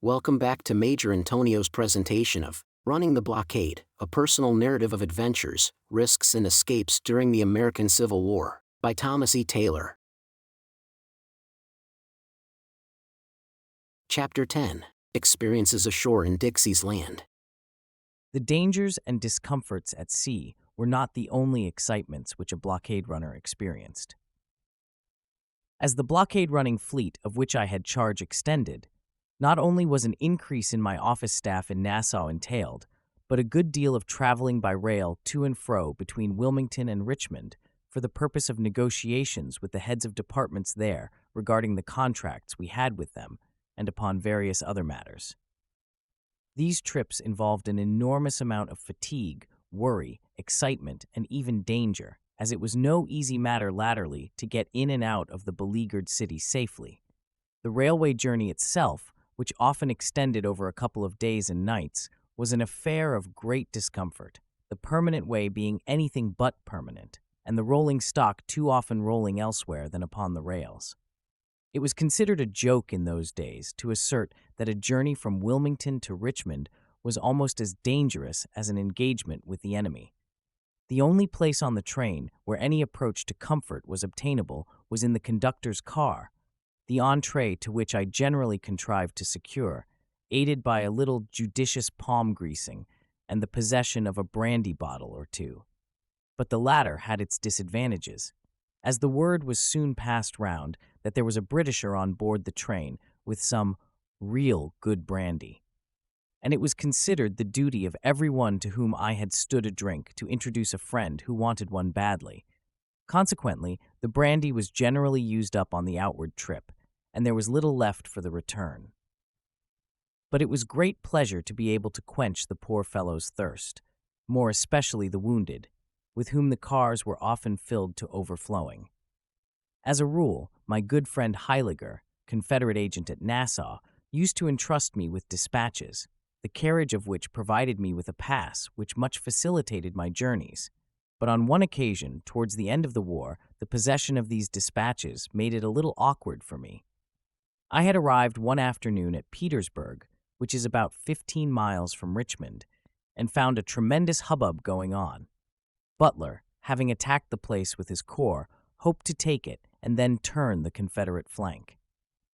Welcome back to Major Antonio's presentation of Running the Blockade, a personal narrative of adventures, risks and escapes during the American Civil War, by Thomas E. Taylor. Chapter 10. Experiences Ashore in Dixie's Land. The dangers and discomforts at sea were not the only excitements which a blockade runner experienced. As the blockade-running fleet of which I had charge extended, not only was an increase in my office staff in Nassau entailed, but a good deal of traveling by rail to and fro between Wilmington and Richmond for the purpose of negotiations with the heads of departments there regarding the contracts we had with them and upon various other matters. These trips involved an enormous amount of fatigue, worry, excitement, and even danger, as it was no easy matter latterly to get in and out of the beleaguered city safely. The railway journey itself, which often extended over a couple of days and nights, was an affair of great discomfort, the permanent way being anything but permanent, and the rolling stock too often rolling elsewhere than upon the rails. It was considered a joke in those days to assert that a journey from Wilmington to Richmond was almost as dangerous as an engagement with the enemy. The only place on the train where any approach to comfort was obtainable was in the conductor's car, the entree to which I generally contrived to secure, aided by a little judicious palm greasing and the possession of a brandy bottle or two. But the latter had its disadvantages, as the word was soon passed round that there was a Britisher on board the train with some real good brandy, and it was considered the duty of every one to whom I had stood a drink to introduce a friend who wanted one badly. Consequently, the brandy was generally used up on the outward trip, and there was little left for the return. But it was great pleasure to be able to quench the poor fellow's thirst, more especially the wounded, with whom the cars were often filled to overflowing. As a rule, my good friend Heiliger, Confederate agent at Nassau, used to entrust me with dispatches, the carriage of which provided me with a pass which much facilitated my journeys. But on one occasion, towards the end of the war, the possession of these dispatches made it a little awkward for me. I had arrived one afternoon at Petersburg, which is about 15 miles from Richmond, and found a tremendous hubbub going on. Butler, having attacked the place with his corps, hoped to take it and then turn the Confederate flank.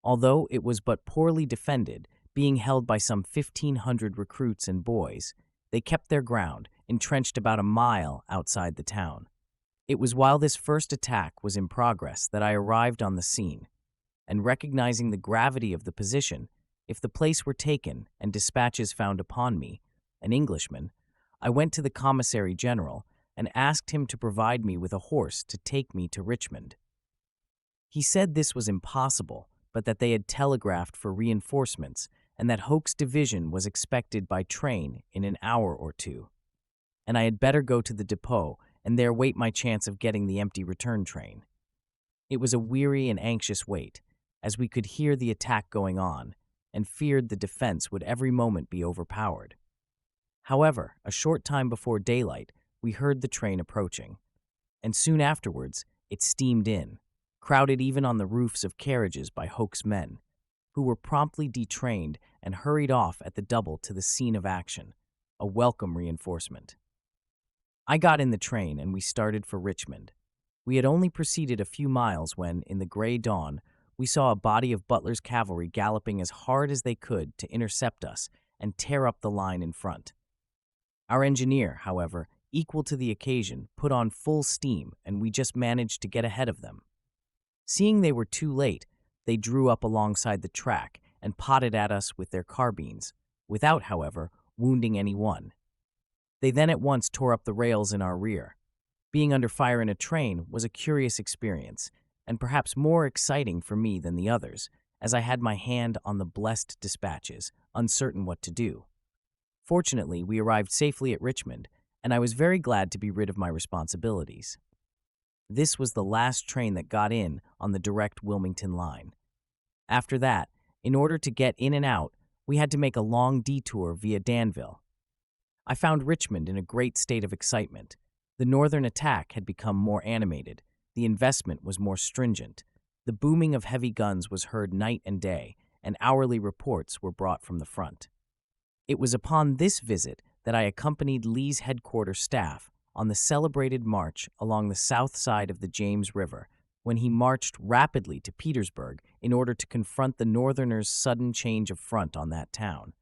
Although it was but poorly defended, being held by some 1,500 recruits and boys, they kept their ground, entrenched about a mile outside the town. It was while this first attack was in progress that I arrived on the scene, and recognizing the gravity of the position, if the place were taken and dispatches found upon me, an Englishman, I went to the commissary general and asked him to provide me with a horse to take me to Richmond. He said this was impossible, but that they had telegraphed for reinforcements and that Hoke's division was expected by train in an hour or two, and I had better go to the depot and there wait my chance of getting the empty return train. It was a weary and anxious wait, as we could hear the attack going on and feared the defense would every moment be overpowered. However, a short time before daylight, we heard the train approaching, and soon afterwards it steamed in, crowded even on the roofs of carriages by Hoke's men, who were promptly detrained and hurried off at the double to the scene of action, a welcome reinforcement. I got in the train and we started for Richmond. We had only proceeded a few miles when, in the gray dawn, we saw a body of Butler's cavalry galloping as hard as they could to intercept us and tear up the line in front. Our engineer, however, equal to the occasion, put on full steam, and we just managed to get ahead of them. Seeing they were too late, they drew up alongside the track and potted at us with their carbines, without, however, wounding any one. They then at once tore up the rails in our rear. Being under fire in a train was a curious experience, and perhaps more exciting for me than the others, as I had my hand on the blessed dispatches, uncertain what to do. Fortunately, we arrived safely at Richmond, and I was very glad to be rid of my responsibilities. This was the last train that got in on the direct Wilmington line. After that, in order to get in and out, we had to make a long detour via Danville. I found Richmond in a great state of excitement. The northern attack had become more animated, the investment was more stringent, the booming of heavy guns was heard night and day, and hourly reports were brought from the front. It was upon this visit that I accompanied Lee's headquarters staff on the celebrated march along the south side of the James River, when he marched rapidly to Petersburg in order to confront the Northerners' sudden change of front on that town.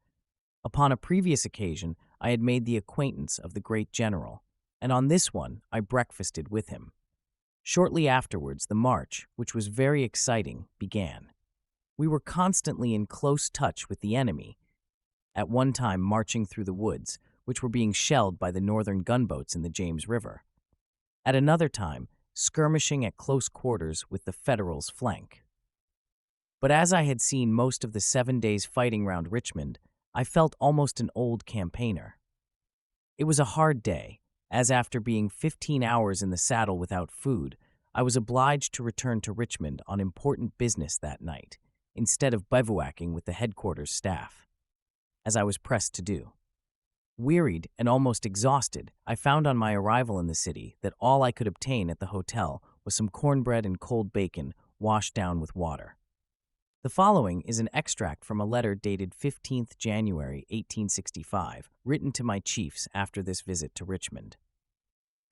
Upon a previous occasion, I had made the acquaintance of the great general, and on this one I breakfasted with him. Shortly afterwards, the march, which was very exciting, began. We were constantly in close touch with the enemy, at one time marching through the woods, which were being shelled by the Northern gunboats in the James River. At another time, skirmishing at close quarters with the Federals' flank. But as I had seen most of the 7 days fighting round Richmond, I felt almost an old campaigner. It was a hard day, as after being 15 hours in the saddle without food, I was obliged to return to Richmond on important business that night, instead of bivouacking with the headquarters staff, as I was pressed to do. Wearied and almost exhausted, I found on my arrival in the city that all I could obtain at the hotel was some cornbread and cold bacon washed down with water. The following is an extract from a letter dated 15th January 1865, written to my chiefs after this visit to Richmond.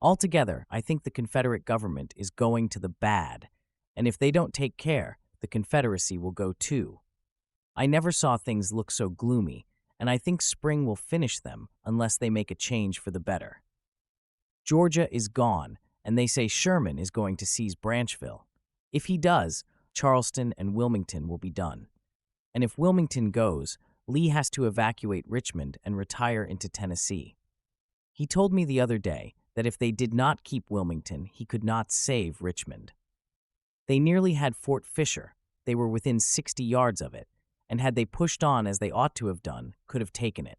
Altogether, I think the Confederate government is going to the bad, and if they don't take care, the Confederacy will go too. I never saw things look so gloomy, and I think spring will finish them unless they make a change for the better. Georgia is gone, and they say Sherman is going to seize Branchville. If he does, Charleston and Wilmington will be done. And if Wilmington goes, Lee has to evacuate Richmond and retire into Tennessee. He told me the other day that if they did not keep Wilmington, he could not save Richmond. They nearly had Fort Fisher. They were within 60 yards of it, and had they pushed on as they ought to have done, could have taken it.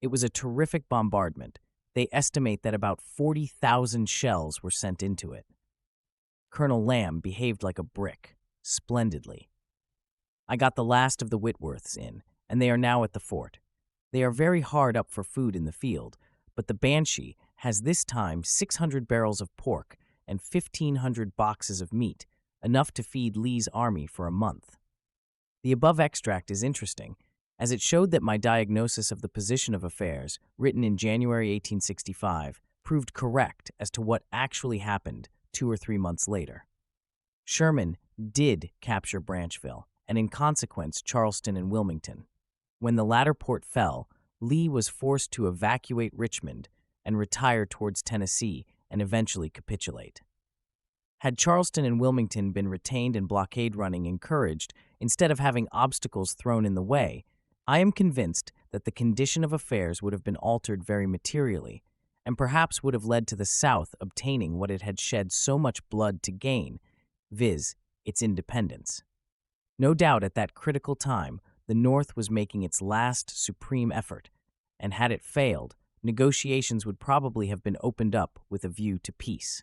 It was a terrific bombardment. They estimate that about 40,000 shells were sent into it. Colonel Lamb behaved like a brick, splendidly. I got the last of the Whitworths in, and they are now at the fort. They are very hard up for food in the field, but the Banshee has this time 600 barrels of pork and 1,500 boxes of meat, enough to feed Lee's army for a month. The above extract is interesting, as it showed that my diagnosis of the position of affairs, written in January 1865, proved correct as to what actually happened 2 or 3 months later. Sherman did capture Branchville, and in consequence Charleston and Wilmington. When the latter port fell, Lee was forced to evacuate Richmond and retire towards Tennessee and eventually capitulate. Had Charleston and Wilmington been retained and blockade running encouraged, instead of having obstacles thrown in the way, I am convinced that the condition of affairs would have been altered very materially, and perhaps would have led to the South obtaining what it had shed so much blood to gain, viz., its independence. No doubt at that critical time, the North was making its last supreme effort, and had it failed, negotiations would probably have been opened up with a view to peace.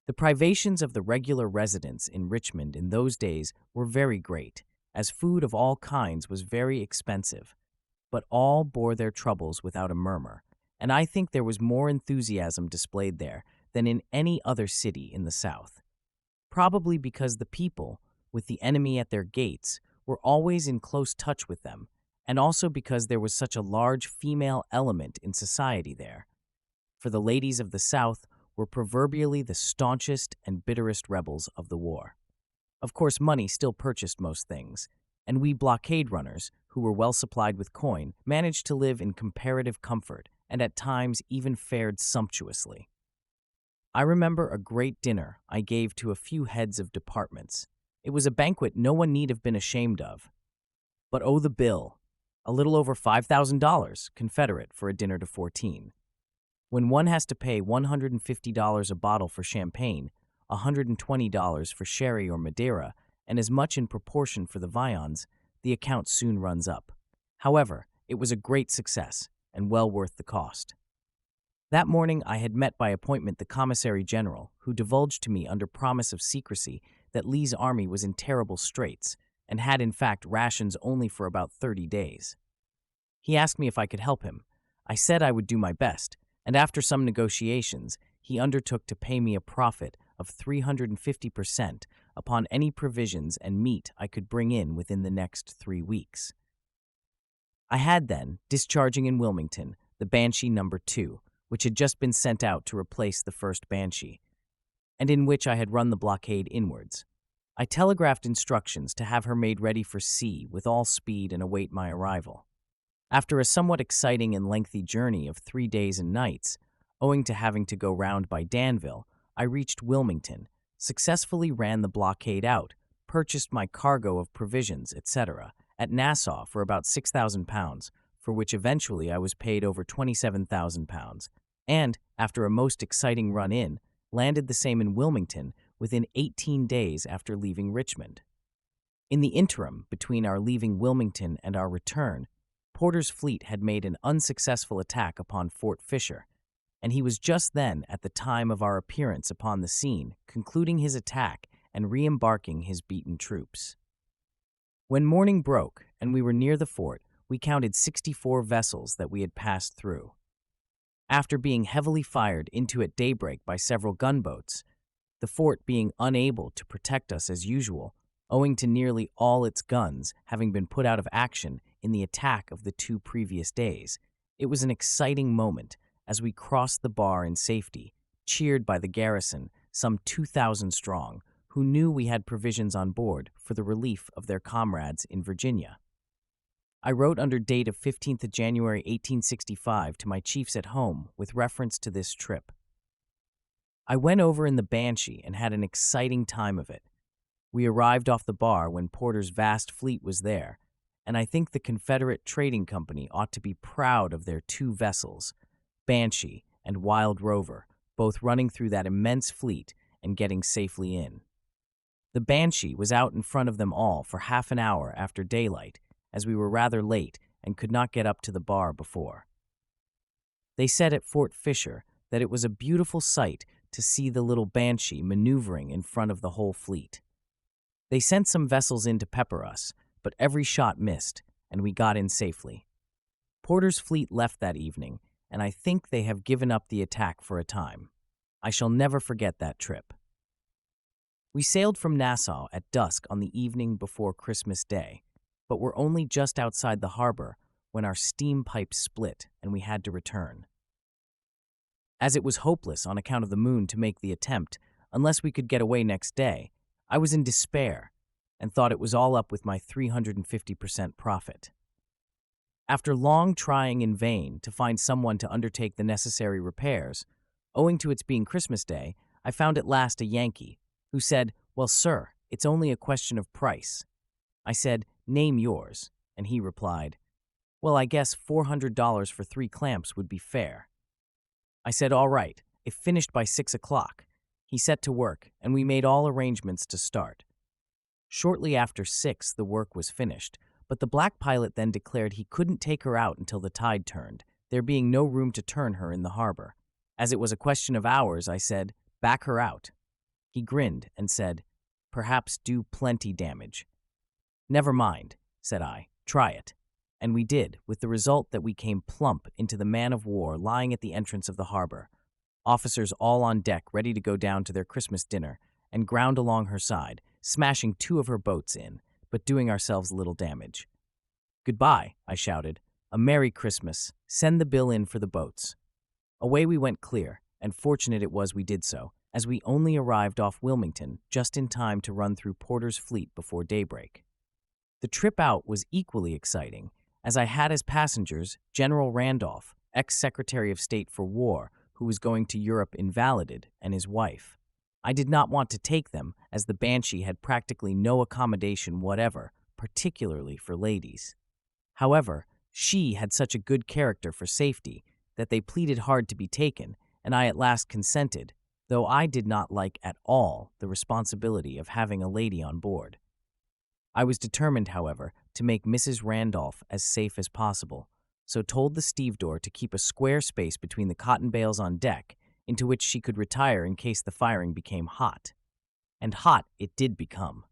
The privations of the regular residents in Richmond in those days were very great, as food of all kinds was very expensive, but all bore their troubles without a murmur, and I think there was more enthusiasm displayed there than in any other city in the South. Probably because the people, with the enemy at their gates, were always in close touch with them, and also because there was such a large female element in society there. For the ladies of the South were proverbially the staunchest and bitterest rebels of the war. Of course, money still purchased most things, and we blockade runners, who were well supplied with coin, managed to live in comparative comfort and at times even fared sumptuously. I remember a great dinner I gave to a few heads of departments. It was a banquet no one need have been ashamed of. But oh, the bill! A little over $5,000 Confederate for a dinner to 14. When one has to pay $150 a bottle for champagne, $120 for sherry or Madeira, and as much in proportion for the viands, the account soon runs up. However, it was a great success, and well worth the cost. That morning I had met by appointment the Commissary General, who divulged to me under promise of secrecy that Lee's army was in terrible straits, and had in fact rations only for about 30 days. He asked me if I could help him. I said I would do my best, and after some negotiations, he undertook to pay me a profit of 350% upon any provisions and meat I could bring in within the next 3 weeks. I had then, discharging in Wilmington, the Banshee No. 2, which had just been sent out to replace the first Banshee, and in which I had run the blockade inwards. I telegraphed instructions to have her made ready for sea with all speed and await my arrival. After a somewhat exciting and lengthy journey of 3 days and nights, owing to having to go round by Danville, I reached Wilmington, successfully ran the blockade out, purchased my cargo of provisions, etc., at Nassau for about £6,000, for which eventually I was paid over £27,000, and, after a most exciting run-in, landed the same in Wilmington within 18 days after leaving Richmond. In the interim between our leaving Wilmington and our return, Porter's fleet had made an unsuccessful attack upon Fort Fisher, and he was just then, at the time of our appearance upon the scene, concluding his attack and re-embarking his beaten troops. When morning broke and we were near the fort, we counted 64 vessels that we had passed through. After being heavily fired into at daybreak by several gunboats, the fort being unable to protect us as usual, owing to nearly all its guns having been put out of action in the attack of the 2 previous days, it was an exciting moment as we crossed the bar in safety, cheered by the garrison, some 2,000 strong, who knew we had provisions on board for the relief of their comrades in Virginia. I wrote under date of 15th of January 1865 to my chiefs at home with reference to this trip. I went over in the Banshee and had an exciting time of it. We arrived off the bar when Porter's vast fleet was there, and I think the Confederate Trading Company ought to be proud of their 2 vessels, Banshee and Wild Rover, both running through that immense fleet and getting safely in. The Banshee was out in front of them all for half an hour after daylight, as we were rather late and could not get up to the bar before. They said at Fort Fisher that it was a beautiful sight to see the little Banshee maneuvering in front of the whole fleet. They sent some vessels in to pepper us, but every shot missed, and we got in safely. Porter's fleet left that evening, and I think they have given up the attack for a time. I shall never forget that trip. We sailed from Nassau at dusk on the evening before Christmas Day, but were only just outside the harbor when our steam pipes split and we had to return. As it was hopeless on account of the moon to make the attempt, unless we could get away next day, I was in despair and thought it was all up with my 350% profit. After long trying in vain to find someone to undertake the necessary repairs, owing to its being Christmas Day, I found at last a Yankee, who said, "Well, sir, it's only a question of price." I said, "Name yours," and he replied, "Well, I guess $400 for 3 clamps would be fair." I said, "All right, if finished by 6 o'clock." He set to work, and we made all arrangements to start. Shortly after 6, the work was finished, but the black pilot then declared he couldn't take her out until the tide turned, there being no room to turn her in the harbor. As it was a question of hours, I said, "Back her out." He grinned and said, "Perhaps do plenty damage." "Never mind," said I, "try it." And we did, with the result that we came plump into the man-of-war lying at the entrance of the harbor, officers all on deck ready to go down to their Christmas dinner, and ground along her side, smashing 2 of her boats in, but doing ourselves little damage. "Goodbye," I shouted. "A Merry Christmas. Send the bill in for the boats." Away we went clear, and fortunate it was we did so, as we only arrived off Wilmington just in time to run through Porter's fleet before daybreak. The trip out was equally exciting, as I had as passengers General Randolph, ex-Secretary of State for War, who was going to Europe invalided, and his wife. I did not want to take them, as the Banshee had practically no accommodation whatever, particularly for ladies. However, she had such a good character for safety that they pleaded hard to be taken, and I at last consented, though I did not like at all the responsibility of having a lady on board. I was determined, however, to make Mrs. Randolph as safe as possible, so told the stevedore to keep a square space between the cotton bales on deck, into which she could retire in case the firing became hot. And hot it did become.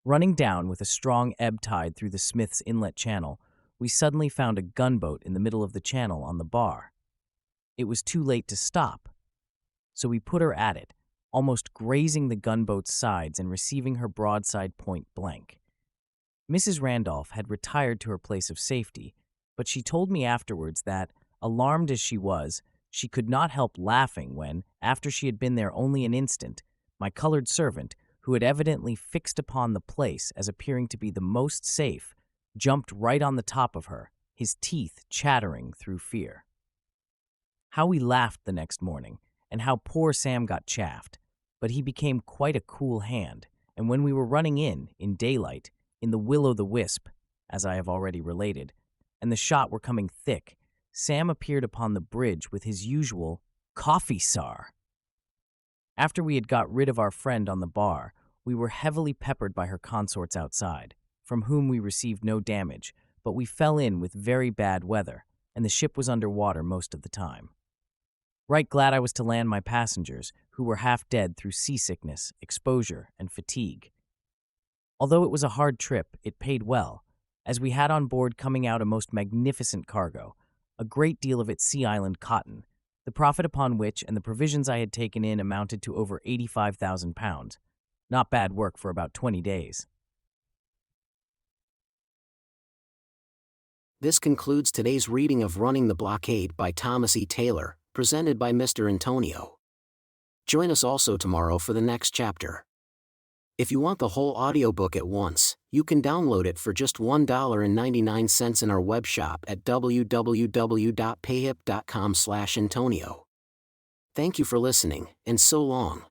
Running down with a strong ebb tide through the Smith's Inlet Channel, we suddenly found a gunboat in the middle of the channel on the bar. It was too late to stop, so we put her at it, almost grazing the gunboat's sides and receiving her broadside point blank. Mrs. Randolph had retired to her place of safety, but she told me afterwards that, alarmed as she was, she could not help laughing when, after she had been there only an instant, my colored servant, who had evidently fixed upon the place as appearing to be the most safe, jumped right on the top of her, his teeth chattering through fear. How we laughed the next morning, and how poor Sam got chaffed, but he became quite a cool hand, and when we were running in daylight, in the Will-o'-the-Wisp, as I have already related, and the shot were coming thick, Sam appeared upon the bridge with his usual "coffee, sar." After we had got rid of our friend on the bar, we were heavily peppered by her consorts outside, from whom we received no damage, but we fell in with very bad weather, and the ship was under water most of the time. Right glad I was to land my passengers, who were half dead through seasickness, exposure, and fatigue. Although it was a hard trip, it paid well, as we had on board coming out a most magnificent cargo, a great deal of it Sea Island cotton, the profit upon which and the provisions I had taken in amounted to over £85,000. Not bad work for about 20 days. This concludes today's reading of Running the Blockade by Thomas E. Taylor, presented by Mr. Antonio. Join us also tomorrow for the next chapter. If you want the whole audiobook at once, you can download it for just $1.99 in our web shop at www.payhip.com/Antonio. Thank you for listening, and so long.